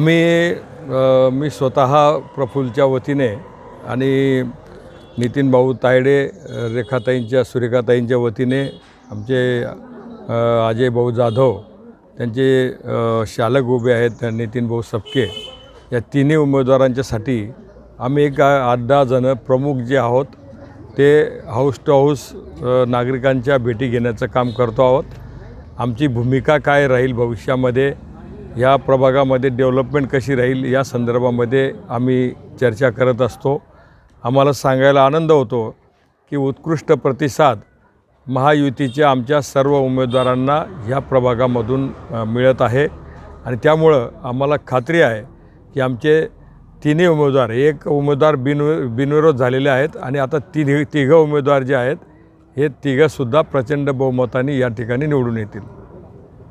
मी स्वतः प्रफुल्लच्या वतीने आणि नितीन भाऊ तायडे, रेखाताईंच्या सुरेखाताईंच्या वतीने आमचे अजय भाऊ जाधव त्यांचे शालक उभे आहेत, नितीन भाऊ सपके, या तिन्ही उमेदवारांच्यासाठी आम्ही एक 8-10 जण प्रमुख जे आहोत ते हाऊस टू हाऊस नागरिकांच्या भेटी घेण्याचं काम करतो आहोत। आमची भूमिका काय राहील भविष्यामध्ये, या प्रभागामध्ये डेव्हलपमेंट कशी राहील या संदर्भामध्ये आम्ही चर्चा करत असतो। आम्हाला सांगायला आनंद होतो की उत्कृष्ट प्रतिसाद महायुतीच्या आमच्या सर्व उमेदवारांना ह्या प्रभागामधून मिळत आहे आणि त्यामुळं आम्हाला खात्री आहे की आमचे तिन्ही उमेदवार, एक उमेदवार बिनविरोध झालेले आहेत आणि आता तिघं उमेदवार जे आहेत हे तिघंसुद्धा प्रचंड बहुमताने या ठिकाणी निवडून येतील।